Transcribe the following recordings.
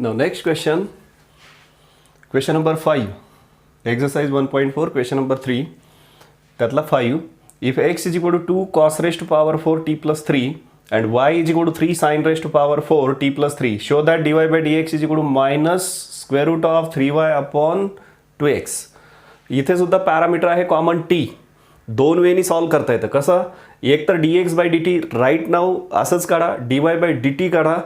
Now next question number 5, exercise 1.4, question number 3, त्यातला 5. If x is equal to 2 cos raised to power 4 t plus 3 and y is equal to 3 sin raised to power 4 t plus 3, show that dy by dx is equal to minus square root of 3y upon 2x. इथे सुद्धा parameter आहे common t. दोन वेनी solve करता येतं. कसं? एक तर dx by dt right नाव असंच काढा, dy बाय dt काढा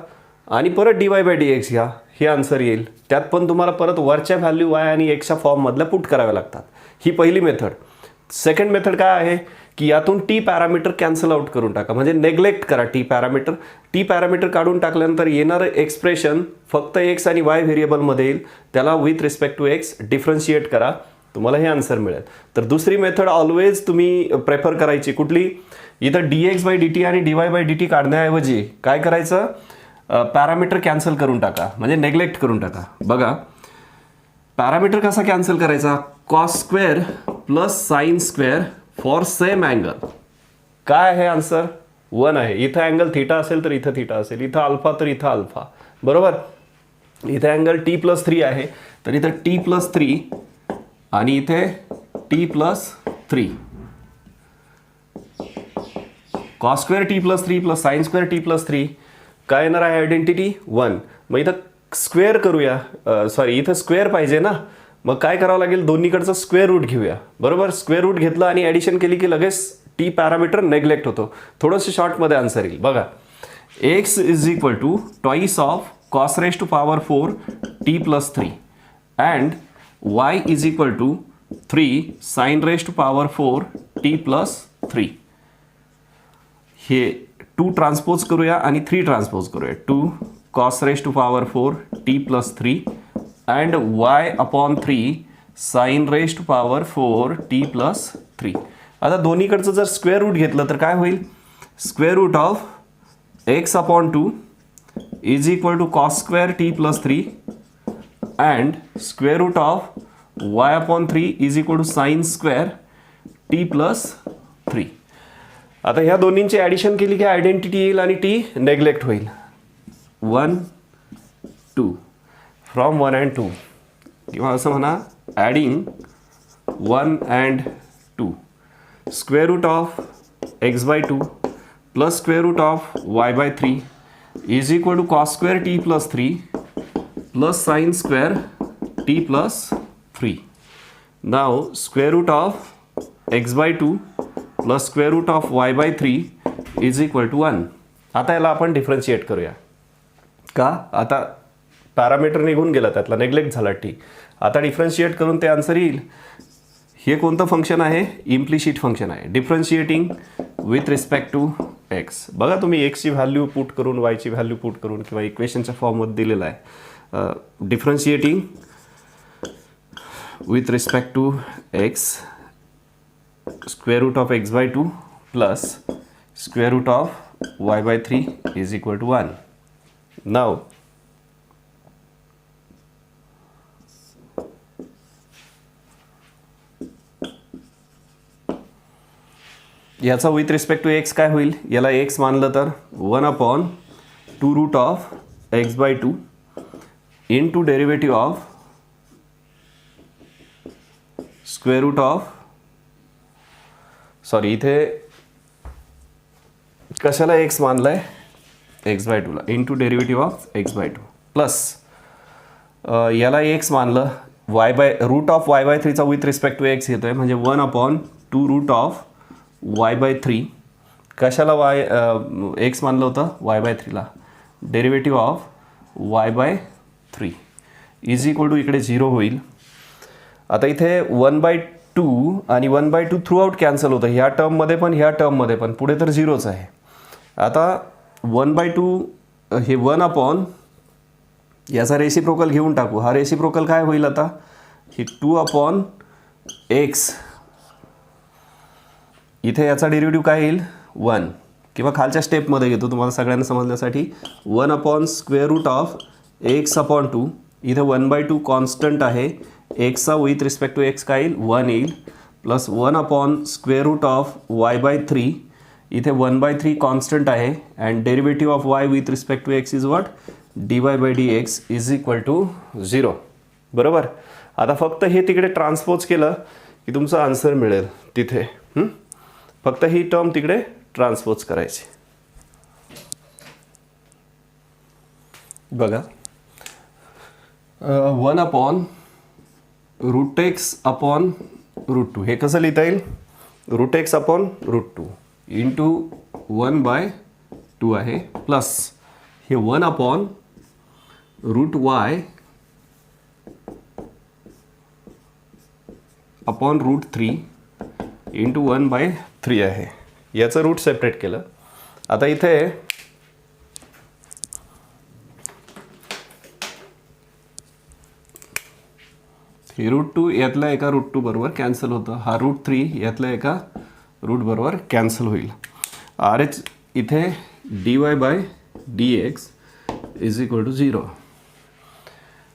आणि परत dy बाय dx घ्या, हे आन्सर येईल. त्यात पण तुम्हाला परत वरच्या व्हॅल्यू y आणि xच्या फॉर्ममधल्या पुट कराव्या लागतात. ही पहिली मेथड. सेकंड मेथड काय आहे की यातून टी पॅरामीटर कॅन्सल आउट करून टाका, म्हणजे नेग्लेक्ट करा टी पॅरामीटर. टी पॅरामीटर काढून टाकल्यानंतर येणारं एक्सप्रेशन फक्त एक्स आणि वाय व्हेरिएबलमध्ये येईल. त्याला with respect to X differentiate करा, तुम्हाला हे आन्सर मिळेल. तर दुसरी मेथड ऑलवेज तुम्ही प्रेफर करायची. कुठली? इथं dx बाय dt आणि dy बाय dt काढण्याऐवजी काय करायचं? पॅरामीटर कॅन्सल करून टाका, म्हणजे नेग्लेक्ट करून टाका. बघा पॅरामीटर कसा कॅन्सल करायचा? Cos square plus sine square for same angle. काय आहे आन्सर? 1 आहे. इथं अँगल थीटा असेल तर इथं थीटा असेल, इथं अल्फा तर इथं अल्फा, बरोबर. इथे अँगल t प्लस 3 आहे तर इथं t प्लस 3 आणि इथे t plus 3. Cos square t plus 3 plus sine square t plus 3 काय येणार आहे? आयडेंटिटी 1. मग इथं स्क्वेअर करूया, सॉरी इथं स्क्वेअर पाहिजे ना, मग काय करावं लागेल? दोन्हीकडचं स्क्वेअर रूट घेऊया, बरोबर. स्क्वेअर रूट घेतलं आणि ॲडिशन केली की लगेच टी पॅरामीटर नेग्लेक्ट होतो. थोडंसं शॉर्टमध्ये आन्सर येईल. बघा x is equal to twice of cos raise to power 4 t plus 3 and y is equal to 3 sine raise to power 4 t plus 3. हे 2 ट्रान्सपोज करूया आणि 3 ट्रान्सपोज करूया. 2 cos raised to power 4 t plus 3 and y upon 3 sin raised to power 4 t plus 3. आता दोन्हीकडचं जर square root घेतलं तर काय होईल? Square root of x upon 2 is equal to cos square t plus 3 and square root of y upon 3 is equal to sine square t plus 3. आता ह्या दोन्हींची addition केली की आयडेंटिटी येईल आणि टी नेग्लेक्ट होईल. 1 2 फ्रॉम 1 and 2 किंवा असं म्हणा adding 1 and 2 square root of x by 2 plus square root of y by 3 is equal to cos square t plus 3 plus sine square t plus 3. Now square root of x by 2 plus square root of y by 3 is equal to 1. आता याला आपण differentiate करूया. का? आता parameter निघून गेला, त्यातला neglect झाला टी. आता डिफरन्शिएट करून ते आन्सर येईल. हे कोणतं फंक्शन आहे? इम्प्लिसिट फंक्शन आहे. Differentiating with respect to x. बघा तुम्ही एक्सची व्हॅल्यू पुट करून वायची व्हॅल्यू पुट करून किंवा इक्वेशनच्या फॉर्ममध्ये दिलेलं आहे. Differentiating with respect to x square root of x by 2 plus square root of y by 3 is equal to 1. Now याचा विथ रिस्पेक्ट टू एक्स काय होईल? याला एक्स मानलं तर 1 upon 2 root of x by 2 into derivative of square root of, sorry इथे कशाला x मानलाय? X by 2ला into derivative of x by 2 plus याला एक्स मानलं, y by root of y by 3चा विथ रिस्पेक्ट टू एक्स येतोय, म्हणजे 1 upon 2 root of y by 3. कशाला वाय एक्स मानलं होतं? वाय बाय 3ला. Derivative of y by 3 is equal to इकडे 0 होईल. आता इथे 1/2 आणि 1/2 थ्रू आउट कॅन्सल होतं, ह्या टर्ममध्ये पण ह्या टर्ममध्ये पण. पुढे तर 0च आहे. आता 1/2 हे 1 अपॉन याचा रेसिप्रोकल घेऊन टाकू. हा रेसिप्रोकल काय होईल? आता हे 2 अपॉन एक्स, इथे याचा डेरिव्हेटिव्ह काय येईल? 1. किंवा खालच्या स्टेपमध्ये घेतो तुम्हाला सगळ्यांना समजण्यासाठी. 1 upon square root of x upon 2. इथे 1/2 कॉन्स्टंट आहे, एक्सचा विथ रिस्पेक्ट टू एक्स काय येईल? 1 येईल. Plus 1 upon square root of y by 3. इथे 1/3 कॉन्स्टंट आहे and derivative of y with respect to x is what? dy by d x is equal to 0. बरोबर. आता फक्त हे तिकडे ट्रान्सपोज केलं की तुमचं आन्सर मिळेल तिथे. फक्त ही टर्म तिकडे ट्रान्सपोज करायची. बघा 1/√x/√2 हे कसं लिहिता येईल? √x/√2 इंटू 1/2 आहे प्लस हे 1/√y/√3 इंटू 1/3 आहे. याचं रूट सेपरेट केलं. आता इथे हे √2 यातल्या एका √2 बरोबर कॅन्सल होतं. हा √3 यातल्या एका रूट बरोबर कॅन्सल होईल. आर एच इथे dy by d x is equal to 0.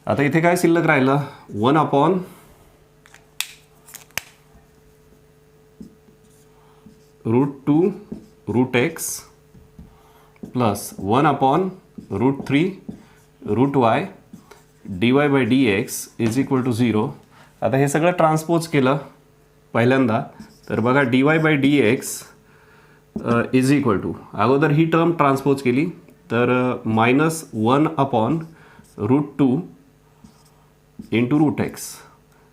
आता इथे काय शिल्लक राहिलं? 1/√2√x plus 1/√3√y dy by d x is equal to 0. आता हे सगळं ट्रान्सपोज केलं पहिल्यांदा तर बघा dy by d x is equal to अगोदर ही टर्म ट्रान्सपोज केली तर -1/√2 इंटू √x.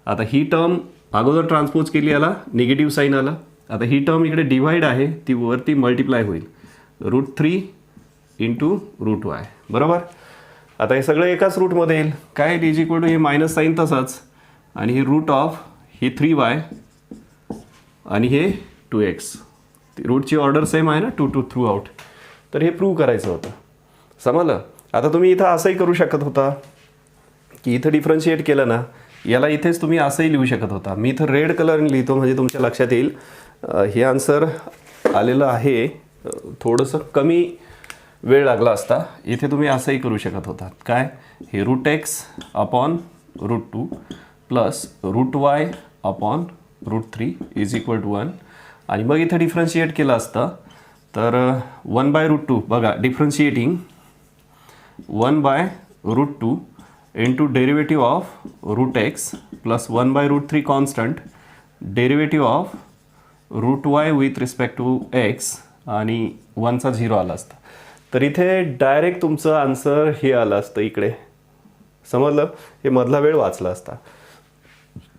आता ही टर्म अगोदर ट्रान्सपोज केली, याला निगेटिव्ह साईन आला. आता ही टर्म इकडे डिवाइड आहे ती वरती मल्टिप्लाय होईल √3 इंटू √y. बरोबर. आता हे सगळं एकाच रूटमध्ये येईल. काय इज इक्वल टू हे मायनस साईन तसाच आणि हे रूट ऑफ ही 3y आणि हे 2x. रूटची ऑर्डर सेम आहे ना 2 थ्रू आउट. तर हे प्रूव्ह करायचं होतं. समजलं. आता तुम्ही इथं असंही करू शकत होता की इथं डिफरन्शिएट केलं ना याला इथेच तुम्ही असंही लिहू शकत होता. मी इथं रेड कलरने लिहितो म्हणजे तुमच्या लक्षात येईल हे आन्सर आलेलं आहे. थोडंसं कमी वेळ लागला असता. इथे तुम्ही असंही करू शकत होता. काय हे √x/√2 plus √y/√3 is equal to 1 आणि मग इथे डिफरन्शिएट केलं असतं तर 1/√2 बघा differentiating 1/√2 into derivative of √x plus 1/√3 constant derivative of √y with respect to x आणि 1चा 0 आला असता. तर इथे डायरेक्ट तुमचं आन्सर हे आलं असतं इकडे. समजलं. हे मधला वेळ वाचला असता.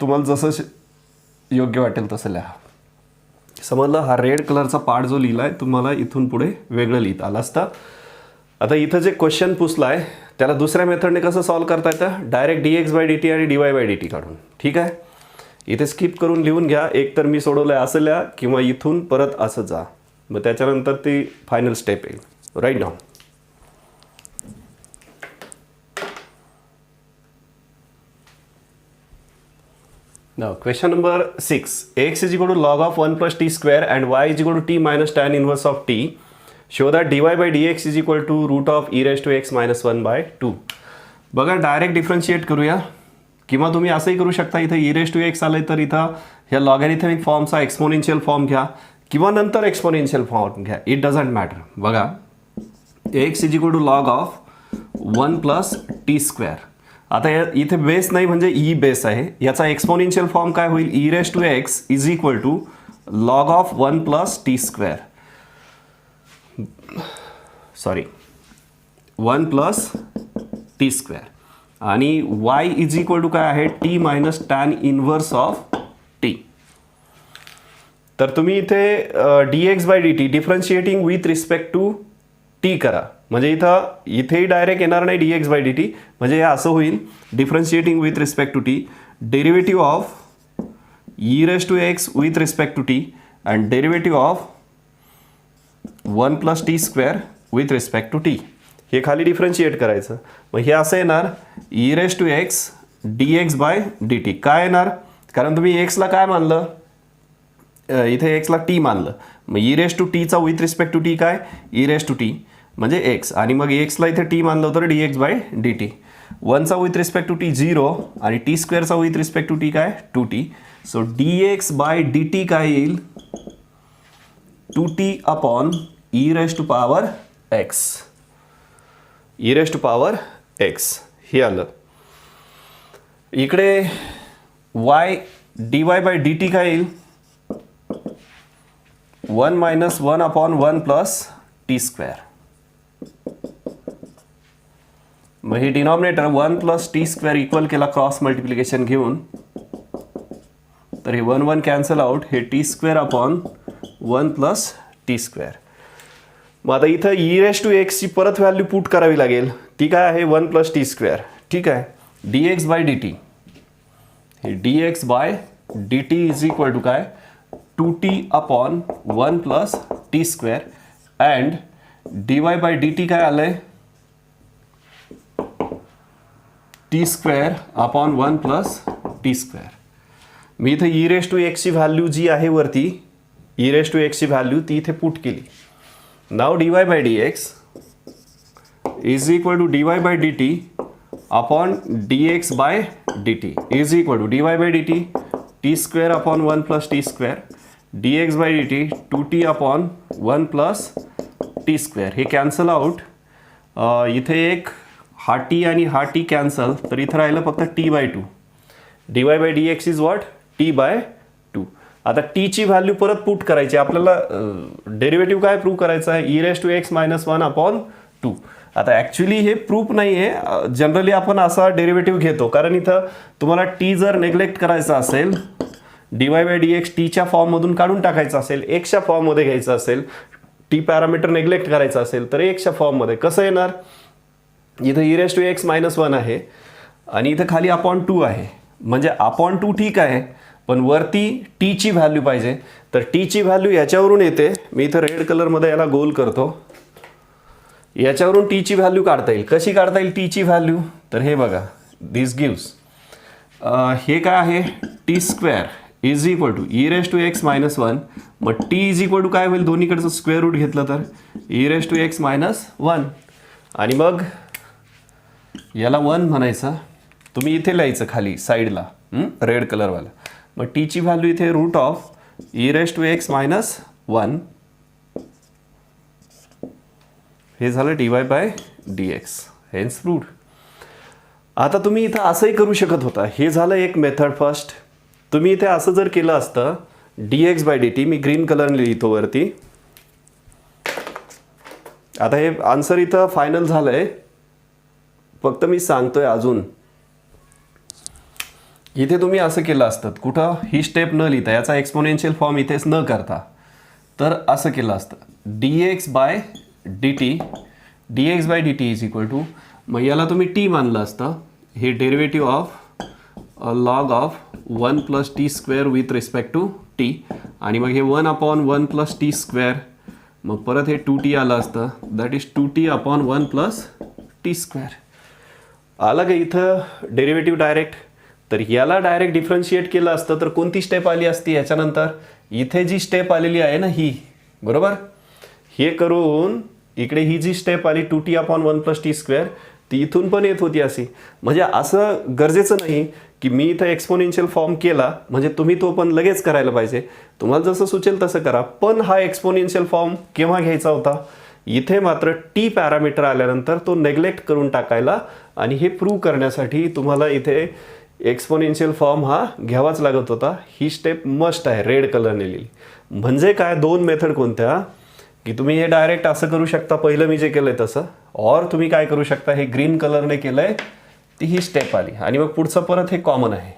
तुम्हाला जसं योग्य वाटेल तसं लिहा. समजलं. हा रेड कलरचा पार्ट जो लिहिला आहे तुम्हाला इथून पुढे वेगळं लिहिता आलं असतं. आता इथं जे क्वेश्चन पुसला आहे त्याला दुसऱ्या मेथडने कसं सॉल्व करता येतं? डायरेक्ट dx बाय dt आणि dy बाय dt काढून. ठीक आहे. इथे स्किप करून लिहून घ्या. एक तर मी सोडवलं आहे असं लिहा किंवा इथून परत असं जा. मग त्याच्यानंतर ती फायनल स्टेप येईल. Write down. Now question number 6. X is equal to log of 1 plus t square and y is equal to t minus tan inverse of t. Show that dy by dx is equal to root of e raised to x minus 1/2. बघा direct differentiate करूया किंवा तुम्ही असंही करू शकता. इथे e raised to x आलं तर इथं ह्या लॉगॅरिथमिक फॉर्मचा एक्सपोनेन्शियल फॉर्म घ्या किंवा नंतर एक्सपोनेन्शियल फॉर्म घ्या. It doesn't matter. बघा x is equal to log of 1 plus t square. आता इथे बेस नाही म्हणजे ई बेस आहे. याचा एक्सपोनेन्शियल फॉर्म काय होईल? e raised to x is equal to log of 1 plus t square. Sorry 1 plus t square आणि y इज इक्वल टू काय आहे? t minus tan inverse of t. तर तुम्ही इथे dx by dt differentiating with respect to t करा. म्हणजे इथेही direct येणार नाही dx बाय dt. म्हणजे हे असं होईल differentiating with respect to t derivative of e raised to x with respect to t and derivative of 1 plus t square with respect to t. हे खाली डिफरन्शिएट करायचं. मग हे असं येणार e raised to x dx by dt. काय येणार? कारण तुम्ही एक्सला काय मानलं? इथे एक्सला टी मानलं. मग e raised to t चा विथ रिस्पेक्ट टू टी काय? e raised to t म्हणजे एक्स आणि मग एक्सला इथे टी मानलं तर dx बाय dt. 1चा विथ रिस्पेक्ट टू टी 0 आणि टी स्क्वेअरचा विथ रिस्पेक्ट टू टी काय? 2t. So dx by dt काय येईल? 2t upon e raised to power x. E raise to power x हे आलं. इकडे y d y by d t काय येईल 1 minus 1 upon 1 plus t square. मग हे denominator 1 plus t square equal केला क्रॉस मल्टिप्लिकेशन घेऊन, तर हे 1 1 कॅन्सल आउट, हे T square upon 1 plus t square. मग आता इथं ई रेस टू एक्सची परत व्हॅल्यू पुट करावी लागेल. ती काय आहे 1 प्लस टी स्क्वेअर. ठीक आहे. D x by d t, हे d x by d t is equal to काय 2t upon 1 plus t square and d y by d t काय आलंय t square upon 1 plus t square. मी इथे e raise to एक्सची value जी आहे वरती, ई रेस टू एक्सची व्हॅल्यू ती इथे पुट केली. Now d y by d x is equal to d y by d t upon d x by d t is equal to d y by d t t square upon 1 plus t square d x by d t 2t upon 1 plus t square. हे cancel out. इथे एक हा T आणि हा T cancel, तर इथं राहिलं फक्त t by 2. D y by d x is what t by 2. आता टीची व्हॅल्यू परत पुट करायची आपल्याला. डेरिव्हेटिव्ह काय प्रूव्ह करायचं आहे e raise to x minus 1 upon 2. आता ॲक्च्युली हे प्रूफ नाही आहे. जनरली आपण असा डेरिव्हेटिव्ह घेतो कारण इथं तुम्हाला टी जर नेग्लेक्ट करायचा असेल, D y by d x टीच्या फॉर्ममधून काढून टाकायचं असेल, एक्सच्या फॉर्ममध्ये घ्यायचं असेल, टी पॅरामीटर नेग्लेक्ट करायचं असेल तर एक्सच्या फॉर्ममध्ये कसं येणार. इथं e raise to x minus 1 आहे आणि इथं खाली अपॉन 2 आहे. म्हणजे अपॉन 2 ठीक आहे, पण वरती टीची व्हॅल्यू पाहिजे. तर टीची व्हॅल्यू याच्यावरून येते. मी इथं रेड कलरमध्ये याला गोल करतो. याच्यावरून टीची व्हॅल्यू काढता येईल. कशी काढता येईल टीची व्हॅल्यू, तर हे बघा दिस गिव्स हे काय आहे t square is equal to e raise to x minus 1. मग टी इज इक्वल टू काय होईल दोन्हीकडचं स्क्वेअर रूट घेतलं तर e raise to x minus 1 आणि मग याला 1 म्हणायचं. तुम्ही इथे लिहायचं खाली साईडला रेड कलरवाला. मग टीची व्हॅल्यू इथे root of e raise to x minus 1 हे झालं d y by d x hence root. आता तुम्ही इथं असंही करू शकत होता. हे झालं एक मेथड फर्स्ट. तुम्ही इथे असं जर केलं असतं d x by d t, मी ग्रीन कलरने लिहितो वरती. आता हे आन्सर इथं फायनल झालंय. फक्त मी सांगतोय अजून इथे तुम्ही असं केलं असतं, कुठं ही स्टेप न लिहिता याचा एक्सपोनेन्शियल फॉर्म इथेच न करता, तर असं केलं असतं d x by d t, d x by d t is equal to, मग याला तुम्ही टी मानलं असतं. हे derivative of log of 1 plus t square with respect to t आणि मग हे 1 अपॉन 1 प्लस टी स्क्वेअर, मग परत हे 2t आलं असतं that is 2t upon 1 plus t square. आलं का इथं डेरिव्हेटिव्ह डायरेक्ट. तर याला डायरेक्ट डिफरन्शिएट केलं असतं तर कोणती स्टेप आली असती याच्यानंतर, इथे जी स्टेप आलेली आहे ना ही, बरोबर. हे करून इकडे ही जी स्टेप आली 2t upon 1 plus t square ती इथून पण येत होती अशी. म्हणजे असं गरजेचं नाही की मी इथं एक्सपोनेन्शियल फॉर्म केला म्हणजे तुम्ही तो पण लगेच करायला पाहिजे. तुम्हाला जसं सुचेल तसं करा. पण हा एक्सपोनेन्शियल फॉर्म केव्हा घ्यायचा होता, इथे मात्र टी पॅरामीटर आल्यानंतर तो नेग्लेक्ट करून टाकायला आणि हे प्रूव्ह करण्यासाठी तुम्हाला इथे एक्सपोनेन्शियल फॉर्म हा घ्यावाच लागत होता. ही स्टेप मस्ट आहे रेड कलरने लिहिली. म्हणजे काय दोन मेथड कोणत्या की तुम्ही हे डायरेक्ट असं करू शकता पहिलं मी जे केलंय तसं, और तुम्ही काय करू शकता हे ग्रीन कलरने केलंय ती ही स्टेप आली आणि मग पुढचं परत हे कॉमन आहे.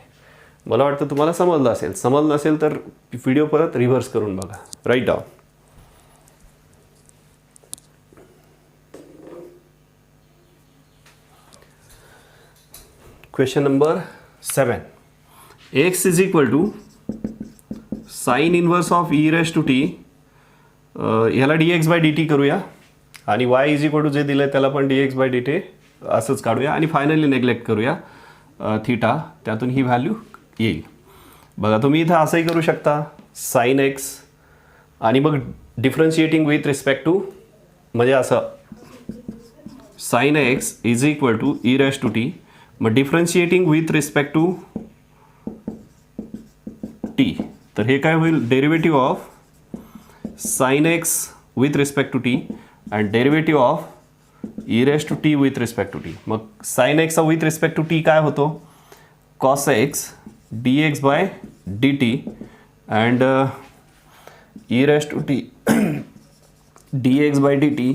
मला वाटतं तुम्हाला समजलं असेल. समजलं नसेल तर व्हिडिओ परत रिव्हर्स करून बघा. Write down. Question number 7. X is equal to sine inverse of e raise to t, ह्याला d x by d t करूया आणि वाय इज इक्वल टू जे दिलं आहे त्याला पण d x by d t असंच काढूया आणि फायनली नेग्लेक्ट करूया थीटा, त्यातून ही व्हॅल्यू येईल. बघा तुम्ही इथं असंही करू शकता साइन एक्स आणि मग डिफरन्शिएटिंग विथ रिस्पेक्ट टू, म्हणजे असं sine x is equal to e raise to t, मग differentiating with respect to t, तर हे काय होईल derivative of sine x with respect to t and derivative of e raise to t with respect to t. मग sine एक्सचा with respect to t काय होतो, cos x d x by d t and e raise to t d x by d t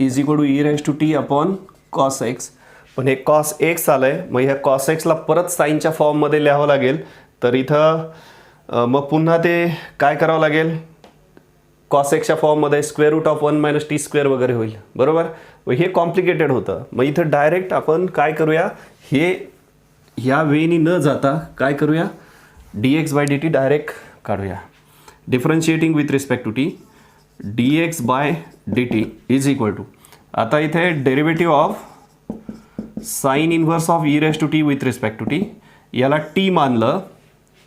is equal to e raise to t upon cos x. पण हे cos x आलं आहे, मग ह्या cos एक्सला परत साईनच्या फॉर्ममध्ये लिहावं लागेल. तर इथं मग पुन्हा ते काय करावं लागेल, कॉस एक्सच्या फॉर्ममध्ये square root of 1 minus t square वगैरे होईल, बरोबर. हे कॉम्प्लिकेटेड होतं. मग इथं डायरेक्ट आपण काय करूया, हे ह्या वेनी न जाता काय करूया, d x by d t direct काढूया. Differentiating with respect to t d x by d t is equal to, आता इथे derivative of sine inverse of e raise to t with respect to t, याला t मानलं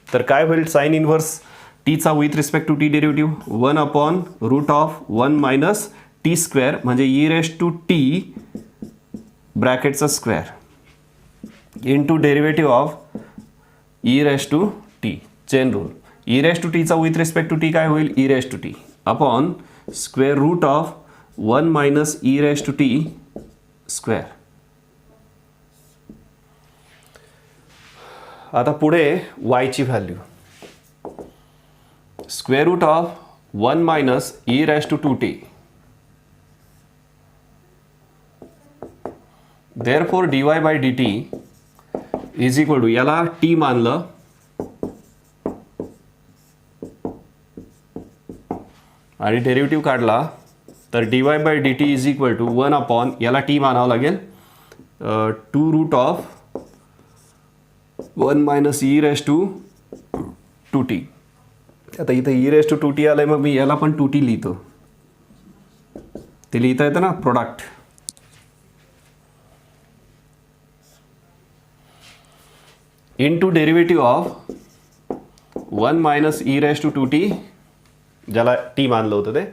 तर काय होईल, sine inverse टीचा with respect to t derivative 1 upon root of 1 minus t square म्हणजे e raise to t ब्रॅकेटचा square into derivative of e raise to t, chain rule. E raise to टीचा with respect to t काय होईल, e raise to t upon square root of 1 minus e raise to t square. आता पुढे वायची value square root of 1 minus e raise to 2t. Therefore d y by d t is equal to, याला t मानलं आणि derivative काढला तर d y by d t is equal to 1 upon, याला t मानावं लागेल 2 root of 1 minus e raise to 2t. आता इथं ई रेस टू 2t आलं आहे, मग मी याला पण 2t लिहितो. ते लिहिता येतं ना, product. Into derivative of 1 minus e raise to 2t, ज्याला टी मानलं होतं ते.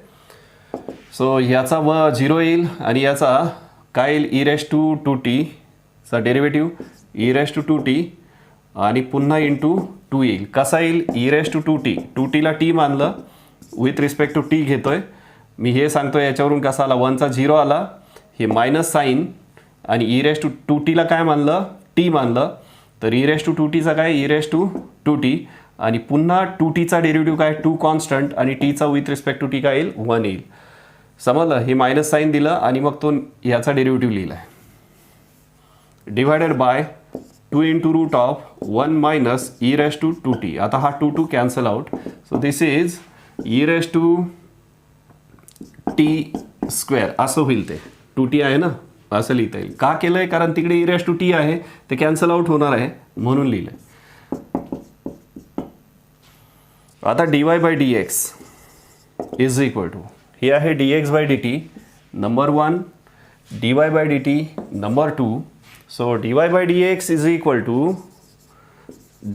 सो ह्याचा 0 येईल आणि याचा काय येईल, ई रेस टू 2t चा derivative E raise to 2t आणि पुन्हा इंटू 2 येईल. कसा येईल, ई रेस टू 2t, 2tला टी मानलं विथ रिस्पेक्ट टू टी घेतोय मी, हे सांगतो याच्यावरून कसा आला, 1चा 0 आला, हे मायनस साईन आणि ई रेस टू 2tला काय मानलं, टी मानलं, तर ई रेस टू 2tचा काय, ई रेस टू 2t आणि पुन्हा 2tचा डेरिव्हेटिव्ह काय, 2 कॉन्स्टंट आणि टीचा विथ रिस्पेक्ट टू टी काय येईल, 1 येईल. समजलं, हे मायनस साईन दिलं आणि मग तो ह्याचा डेरिव्हेटिव्ह लिहिला आहे, divided by 2 into root of 1 minus e raise to 2t. आता हा 2 cancel out, so this is e raise to t square असं होईल. ते 2t आहे ना, असं लिहिता येईल. का केलं आहे, कारण तिकडे ई रेस टू टी आहे, ते कॅन्सल आउट होणार आहे म्हणून लिहिलं आहे. आता d y by d x is equal to, हे आहे d x by d t number 1, d y by d t number 2. So dy by dx is equal to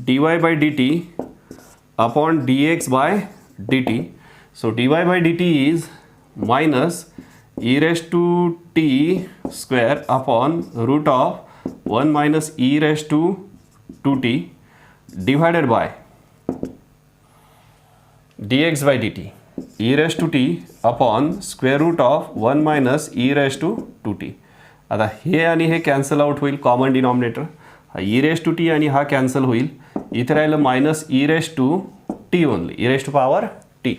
dy by dt upon dx by dt. So dy by dt is minus e raised to t square upon root of 1 minus e raised to 2t divided by dx by dt e raised to t upon square root of 1 minus e raised to 2t. आता हे आणि हे cancel out होईल, common denominator हा e raise to t आणि हा cancel होईल. इथे राहिलं minus e raise to t only, e raise to power t.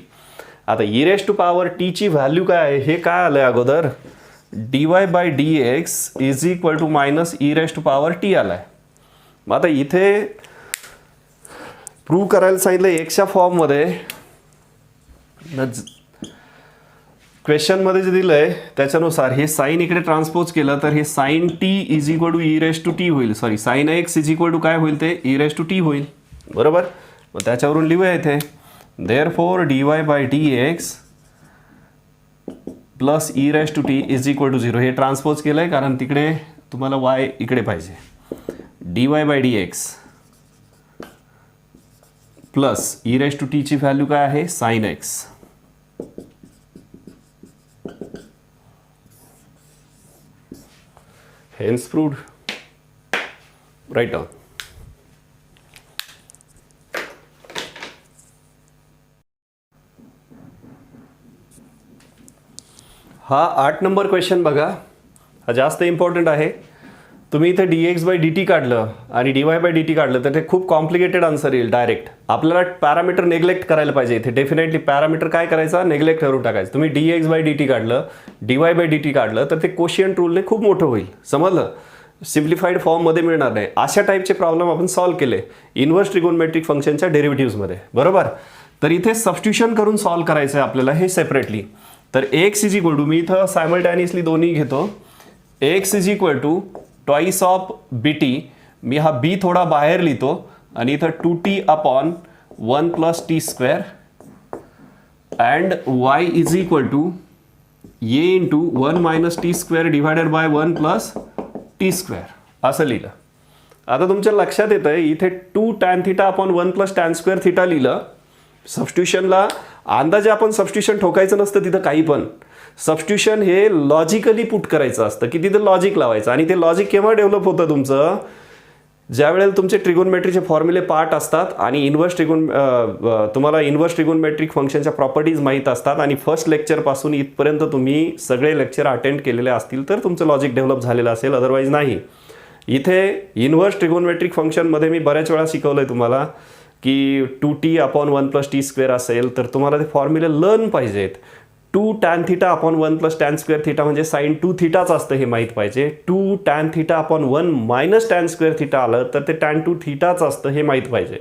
आता ई रेस टू पॉवर टीची व्हॅल्यू काय आहे, हे काय आलं आहे अगोदर, d y by d x is equal to minus e raise to power t आला आहे. मग आता इथे प्रूव्ह करायला सांगितलं एक्सच्या फॉर्ममध्ये, क्वेश्चनमध्ये जे दिलं आहे त्याच्यानुसार हे साईन इकडे ट्रान्सपोज केलं तर हे sine t is equal to e raise to t होईल, sorry sine x is equal to काय होईल, ते ई रेस टू टी होईल, बरोबर. मग त्याच्यावरून लिहूया इथे, therefore d y by d x plus e raise to t is equal to 0. हे ट्रान्सपोज केलं आहे कारण तिकडे तुम्हाला वाय इकडे पाहिजे. D y by d x plus e raise to टीची व्हॅल्यू काय आहे, sine x. Hence proved. Write down. हा 8 नंबर क्वेश्चन बघा. हा जास्त इम्पॉर्टंट आहे. तुम्ही इथे dx बाय dt काढलं आणि dy बाय dt काढलं तर ते खूप कॉम्प्लिकेटेड आन्सर येईल डायरेक्ट. आपल्याला पॅरामीटर नेग्लेक्ट करायला पाहिजे इथे. डेफिनेटली पॅरामीटर काय करायचा, नेग्लेक्ट करून टाकायचं. तुम्ही dx बाय dt काढलं, dy बाय dt काढलं तर ते कोशियंट रूलने खूप मोठं होईल. समजलं? सिम्प्लिफाईड फॉर्ममध्ये मिळणार नाही. अशा टाईपचे प्रॉब्लेम आपण सॉल्व्ह केले इन्व्हर्स ट्रिगोनमेट्रिक फंक्शनच्या डेरिव्हेटिव्हजमध्ये, बरोबर. तर इथे सबस्टिट्यूशन करून सॉल्व्ह करायचं आहे आपल्याला हे सेपरेटली. तर एक्स इज इक्वल टू, मी इथं सायमल्टेनियसली दोन्ही घेतो. X is equal to twice of b t, मी हा बी थोडा बाहेर लिहितो आणि इथं 2t upon 1 plus t square and y is equal to a into 1 minus t square divided by 1 plus t square असं लिहिलं. आता तुमच्या लक्षात येतं आहे इथे 2 tan theta upon 1 plus tan square theta लिहिलं. सबस्टिट्यूशनला अंदाजे आपण सबस्टिट्यूशन ठोकायचं नसतं तिथं काही पण. सबस्टिट्यूशन हे लॉजिकली पुट करायचं असतं की तिथं लॉजिक लावायचं. आणि ते लॉजिक केव्हा डेव्हलप होतं तुमचं, ज्यावेळेला तुमचे ट्रिगोनमेट्रीचे फॉर्म्युले पार्ट असतात आणि तुम्हाला इन्व्हर्स ट्रिगोनमेट्रिक फंक्शनच्या प्रॉपर्टीज माहीत असतात आणि फर्स्ट लेक्चरपासून इथपर्यंत तुम्ही सगळे लेक्चर अटेंड केलेले असतील तर तुमचं लॉजिक डेव्हलप झालेलं असेल, अदरवाईज नाही. इथे इन्व्हर्स ट्रिगोनमेट्रिक फंक्शनमध्ये मी बऱ्याच वेळा शिकवलं आहे तुम्हाला की 2t upon 1 plus t square असेल तर तुम्हाला ते फॉर्म्युले लर्न पाहिजेत. 2 tan theta upon 1 plus tan square theta म्हणजे साईन 2 थिटाच असतं हे माहीत पाहिजे. 2 tan theta upon 1 minus tan square theta आलं तर ते टॅन 2 थिटाच असतं हे माहीत पाहिजे.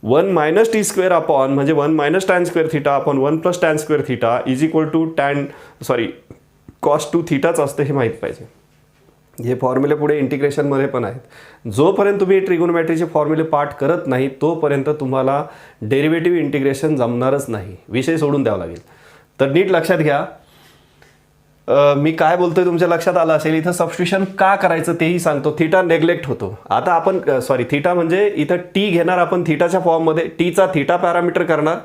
1 मायनस टी स्क्वेअर अपॉन म्हणजे 1 minus tan square theta upon 1 plus tan square theta is equal to cos 2 थिटाच असतं हे माहीत पाहिजे. हे फॉर्म्युले पुढे इंटिग्रेशनमध्ये पण आहेत. जोपर्यंत तुम्ही ट्रिगोनोमेट्रीचे फॉर्म्युले पाठ करत नाही तोपर्यंत तुम्हाला डेरिव्हेटिव्ह इंटिग्रेशन जमणारच नाही, विषय सोडून द्यावा लागेल. तर नीट लक्षात घ्या. मी काय बोलतोय तुमच्या लक्षात आलं असेल. इथं सबस्टिट्यूशन का करायचं तेही सांगतो. थिटा नेग्लेक्ट होतो. आता आपण थिटा म्हणजे इथं टी घेणार आपण थिटाच्या फॉर्ममध्ये, टीचा थिटा पॅरामीटर करणार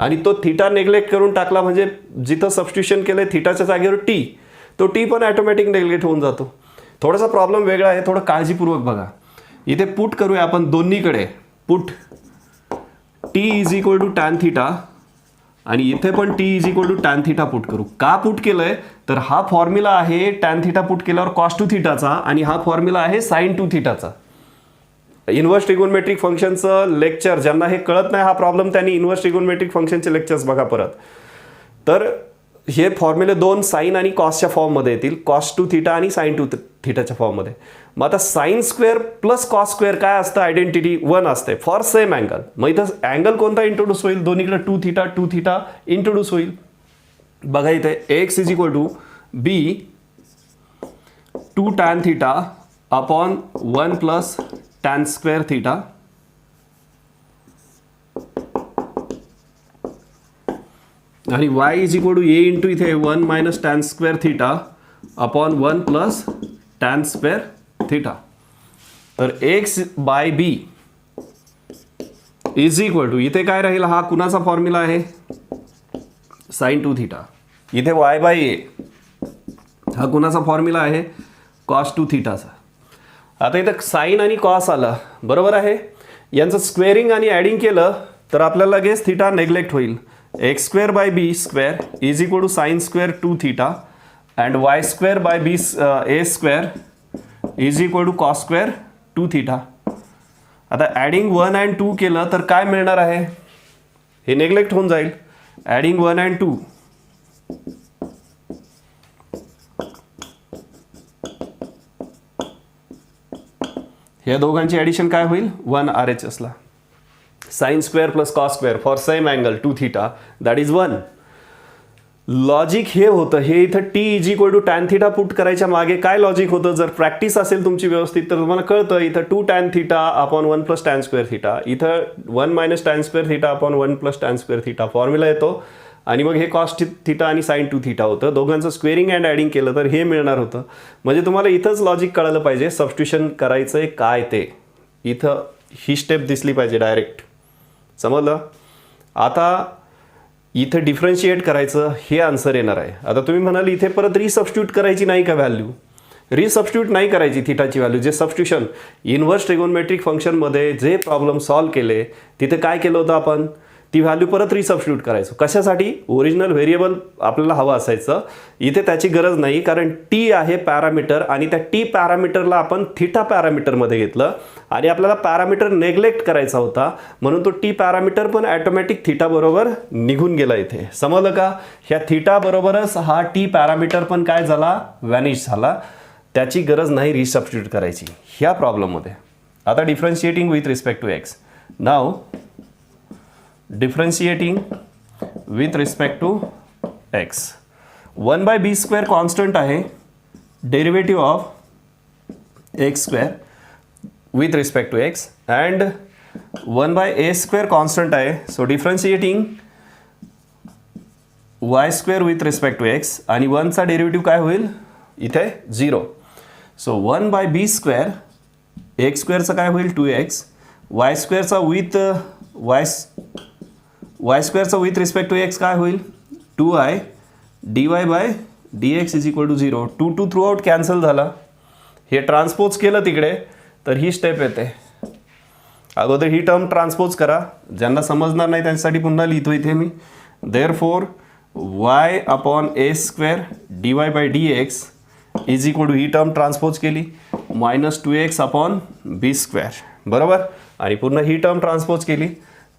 आणि तो थिटा नेग्लेक्ट करून टाकला म्हणजे जिथं सबस्टिट्यूशन केलंय थिटाच्या जागेवर टी, तो टी पण ऑटोमॅटिक नेग्लेक्ट होऊन जातो. थोडासा प्रॉब्लेम वेगळा आहे, थोडं काळजीपूर्वक बघा. इथे पुट करूया आपण दोन्हीकडे. Put t is equal to tan theta आणि इथे पण t is equal to tan theta put करू. का पुट केलंय तर हा फॉर्म्युला आहे टॅन थिटा पुट केल्यावर कॉस 2 थिटाचा आणि हा फॉर्म्युला आहे साइन 2 थिटाचा. इन्व्हर्स ट्रिगोनमेट्रिक फंक्शनचं लेक्चर ज्यांना हे कळत नाही हा प्रॉब्लेम, त्यांनी इन्व्हर्स ट्रिगोनमेट्रिक फंक्शनचे लेक्चर्स बघा परत. तर हे फॉर्म्युले 2 साइन आणि कॉसच्या फॉर्ममध्ये येतील, कॉस 2 थिटा आणि साइन 2 थिटाच्या फॉर्ममध्ये. मग आता sign square plus cos square काय असतं, आयडेंटिटी 1 असते फॉर सेम अँगल. मग इथं अँगल कोणता इंट्रोड्यूस होईल, दोन्हीकडे 2 थिटा इंट्रोड्यूस होईल. बघा इथे x is equal to b 2 tan theta upon 1 plus tan square theta आणि y is equal to a into इथे 1 minus tan square theta upon 1 plus tan square theta. तर x by b is equal to इथे काय राहील, हा कुणाचा formula आहे sine 2 theta. इथे y बाय ए हा कुणाचा फॉर्म्युला आहे कॉस 2 थिटाचा. आता इथं साइन आणि कॉस आला बरोबर आहे. यांचं स्क्वेअरिंग आणि ॲडिंग केलं तर आपल्याला लगेच थिटा नेग्लेक्ट होईल. X square by b square is equal to sine square 2 theta and y square by b a square is equal to cos square 2 theta. आता ॲडिंग 1 अँड 2 केलं तर काय मिळणार आहे, हे नेग्लेक्ट होऊन जाईल. ॲडिंग 1 अँड 2 या दोघांची ॲडिशन काय होईल 1 RHS ला. Sine square plus cos square for same angle 2 theta that is 1. Logic हे होतं, हे इथं t is equal to tan theta put करायच्या मागे काय लॉजिक होतं. जर प्रॅक्टिस असेल तुमची व्यवस्थित तर तुम्हाला कळतं इथं 2 tan theta upon 1 plus tan square theta, इथं 1 minus tan square theta upon 1 plus tan square theta formula येतो आणि मग हे कॉस थिटा आणि साइन 2 थिटा होतं. दोघांचं स्क्वेअरिंग अँड ॲडिंग केलं तर हे मिळणार होतं. म्हणजे तुम्हाला इथंच लॉजिक कळालं पाहिजे सबस्टिट्यूशन करायचं आहे काय ते. इथं ही स्टेप दिसली पाहिजे डायरेक्ट, समजलं. आता इथं डिफरन्शिएट करायचं हे आन्सर येणार आहे. आता तुम्ही म्हणाल इथे परत रिसबस्टिट्यूट करायची नाही का व्हॅल्यू, रिसबस्टिट्यूट नाही करायची थिटाची व्हॅल्यू. जे सबस्टिट्यूशन इन्व्हर्स ट्रिगोनमेट्रिक फंक्शनमध्ये जे प्रॉब्लेम सॉल्व्ह केले तिथे काय केलं होतं आपण, ती व्हॅल्यू परत रिसबस्टिट्यूट करायचो. कशासाठी? ओरिजिनल व्हेरिएबल आपल्याला हवं असायचं. इथे त्याची गरज नाही, कारण टी आहे पॅरामीटर आणि त्या टी पॅरामीटरला आपण थिटा पॅरामीटरमध्ये घेतलं आणि आपल्याला पॅरामीटर नेग्लेक्ट करायचा होता, म्हणून तो टी पॅरामीटर पण ॲटोमॅटिक थिटा बरोबर निघून गेला. इथे समजलं का? ह्या थिटा बरोबरच हा टी पॅरामीटर पण काय झाला? व्हॅनिश झाला. त्याची गरज नाही रिसबस्टिट्यूट करायची ह्या प्रॉब्लेममध्ये. आता differentiating with respect to x. Now differentiating with respect to x. 1/b² constant आहे. Derivative of x square with respect to x and 1/a² constant आहे. So differentiating y² with respect to x आणि 1चा derivative काय होईल? इथे 0. So 1/b², x² काय होईल? 2x, y² with y² with respect to x काय होईल? 2i dy/dx is equal to 0. 2 through out cancel झाला. हे ट्रान्सपोज केलं तिकडे तर ही स्टेप येते. अगोदर ही टर्म ट्रान्सपोज करा. ज्यांना समजणार नाही त्यांच्यासाठी पुन्हा लिहितो इथे मी. Therefore y/a² dy/dx is equal to ही टर्म ट्रान्सपोज केली -2x/b². बरोबर. आणि पुन्हा ही टर्म ट्रान्सपोज केली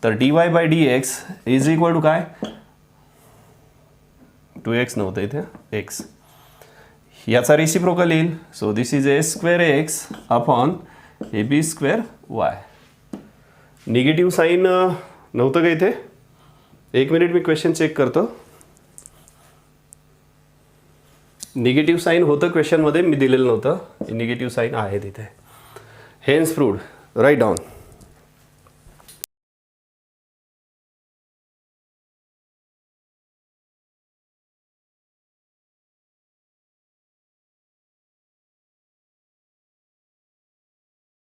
तर dy/dx इज इक्वल टू काय? 2x नव्हतं इथे, x. याचा रेसिप्रोकल येईल. So this is a²x/ab²y. Negative sign नव्हतं का इथे? एक मिनिट मी क्वेश्चन चेक करतो. निगेटिव्ह साईन होतं क्वेश्चनमध्ये, मी दिलेलं नव्हतं. निगेटिव्ह साईन आहे तिथे. Hence proved. Write down.